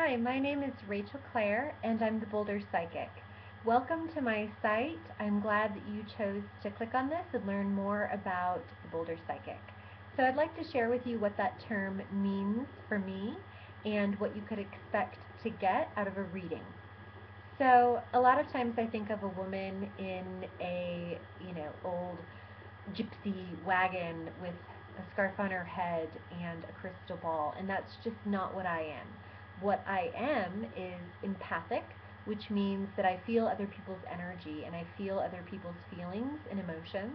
Hi, my name is Rachel Clare, and I'm the Boulder Psychic. Welcome to my site. I'm glad that you chose to click on this and learn more about the Boulder Psychic. So I'd like to share with you what that term means for me and what you could expect to get out of a reading. So a lot of times I think of a woman in a, old gypsy wagon with a scarf on her head and a crystal ball, and that's just not what I am. What I am is empathic, which means that I feel other people's energy and I feel other people's feelings and emotions.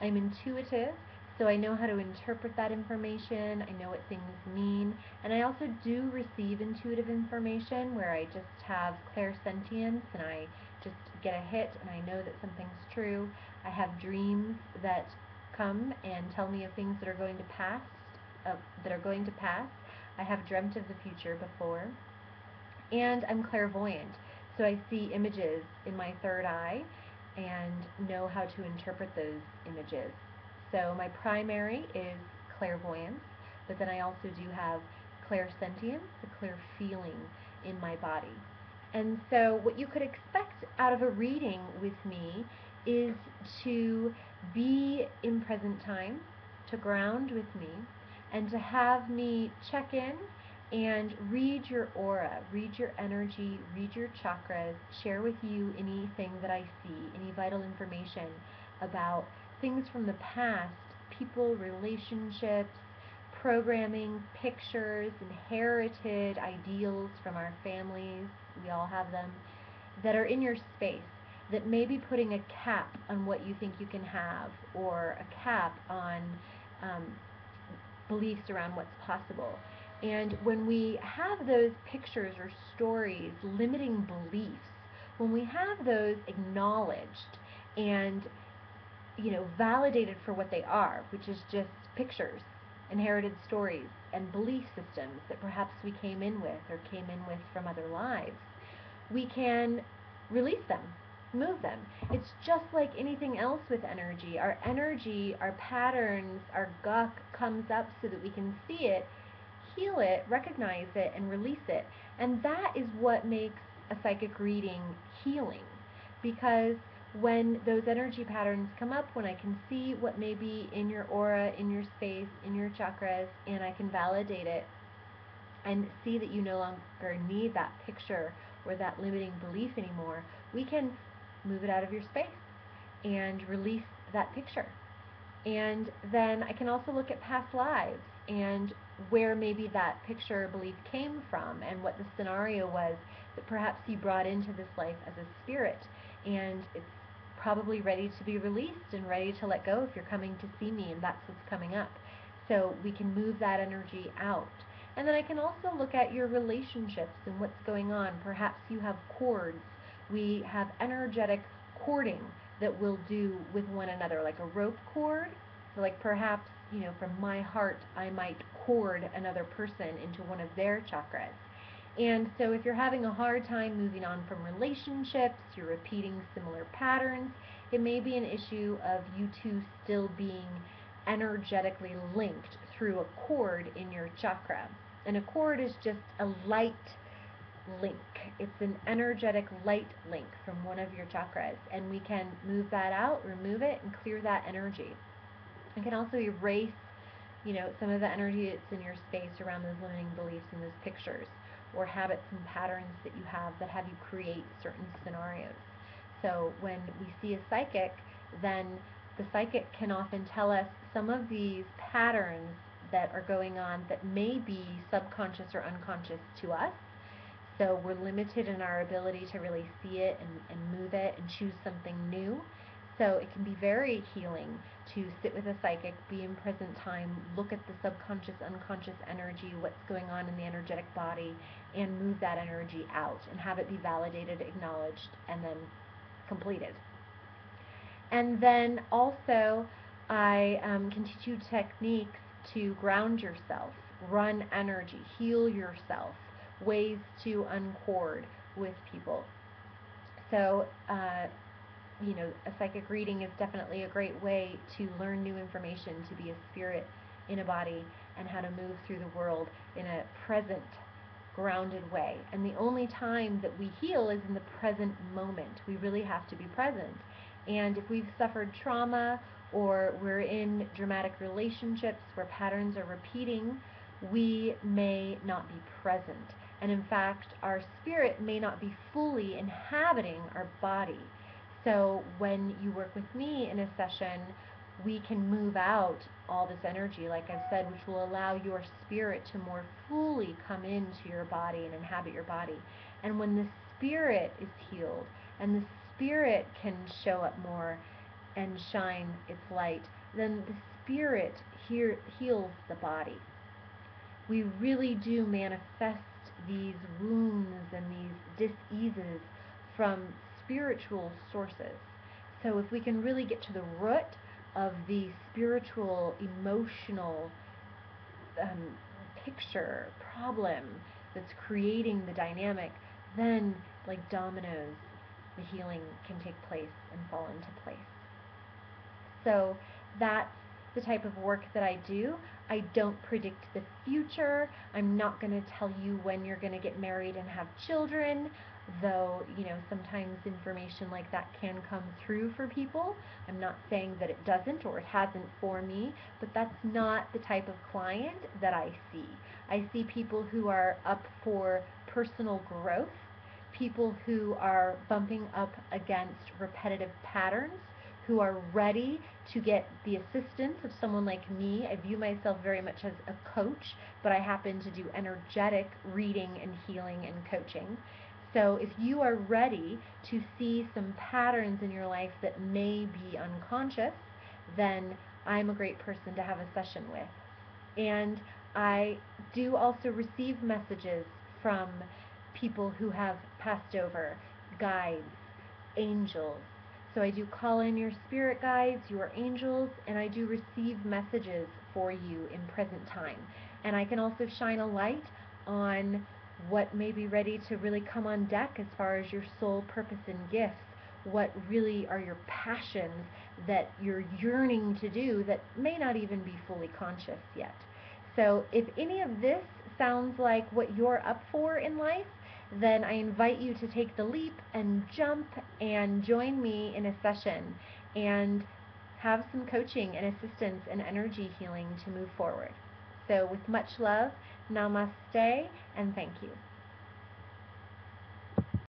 I'm intuitive, so I know how to interpret that information, I know what things mean, and I also do receive intuitive information where I just have clairsentience and I just get a hit and I know that something's true. I have dreams that come and tell me of things that are going to pass. I have dreamt of the future before, and I'm clairvoyant, so I see images in my third eye and know how to interpret those images. So my primary is clairvoyance, but then I also do have clairsentience, the clear feeling in my body. And so what you could expect out of a reading with me is to be in present time, to ground with me, and to have me check in and read your aura, read your energy, read your chakras, share with you anything that I see, any vital information about things from the past, people, relationships, programming, pictures, inherited ideals from our families, we all have them, that are in your space that may be putting a cap on what you think you can have, or a cap on um, beliefs around what's possible. And when we have those pictures or stories, limiting beliefs, when we have those acknowledged and validated for what they are, which is just pictures, inherited stories, and belief systems that perhaps we came in with or came in with from other lives, we can release them, move them. It's just like anything else with energy. Our energy, our patterns, our guk comes up so that we can see it, heal it, recognize it, and release it. And that is what makes a psychic reading healing. Because when those energy patterns come up, when I can see what may be in your aura, in your space, in your chakras, and I can validate it and see that you no longer need that picture or that limiting belief anymore, we can move it out of your space and release that picture. And then I can also look at past lives and where maybe that picture or belief came from and what the scenario was that perhaps you brought into this life as a spirit. And it's probably ready to be released and ready to let go if you're coming to see me and that's what's coming up. So we can move that energy out. And then I can also look at your relationships and what's going on. Perhaps you have cords. We have energetic cording that we'll do with one another, like a rope cord. So like perhaps, from my heart, I might cord another person into one of their chakras. And so if you're having a hard time moving on from relationships, you're repeating similar patterns, it may be an issue of you two still being energetically linked through a cord in your chakra. And a cord is just a light link. It's an energetic light link from one of your chakras, and we can move that out, remove it, and clear that energy. We can also erase, some of the energy that's in your space around those limiting beliefs and those pictures, or habits and patterns that you have you create certain scenarios. So when we see a psychic, then the psychic can often tell us some of these patterns that are going on that may be subconscious or unconscious to us. So we're limited in our ability to really see it and move it and choose something new. So it can be very healing to sit with a psychic, be in present time, look at the subconscious, unconscious energy, what's going on in the energetic body, and move that energy out and have it be validated, acknowledged, and then completed. And then also I can teach you techniques to ground yourself, run energy, heal yourself, ways to uncord with people. So, a psychic reading is definitely a great way to learn new information, to be a spirit in a body, and how to move through the world in a present grounded way. And the only time that we heal is in the present moment. We really have to be present. And if we've suffered trauma or we're in dramatic relationships where patterns are repeating, we may not be present. And in fact, our spirit may not be fully inhabiting our body. So when you work with me in a session, we can move out all this energy, like I've said, which will allow your spirit to more fully come into your body and inhabit your body. And when the spirit is healed and the spirit can show up more and shine its light, then the spirit heals the body. We really do manifest these wounds and these diseases from spiritual sources. So if we can really get to the root of the spiritual, emotional picture, problem that's creating the dynamic, then like dominoes, the healing can take place and fall into place. So that's the type of work that I do. I don't predict the future. I'm not going to tell you when you're going to get married and have children, though, sometimes information like that can come through for people. I'm not saying that it doesn't or it hasn't for me, but that's not the type of client that I see. I see people who are up for personal growth, people who are bumping up against repetitive patterns, who are ready to get the assistance of someone like me. I view myself very much as a coach, but I happen to do energetic reading and healing and coaching. So if you are ready to see some patterns in your life that may be unconscious, then I'm a great person to have a session with. And I do also receive messages from people who have passed over, guides, angels. So I do call in your spirit guides, your angels, and I do receive messages for you in present time. And I can also shine a light on what may be ready to really come on deck as far as your soul purpose and gifts, what really are your passions that you're yearning to do that may not even be fully conscious yet. So if any of this sounds like what you're up for in life, then I invite you to take the leap and jump and join me in a session and have some coaching and assistance and energy healing to move forward. So with much love, namaste, and thank you.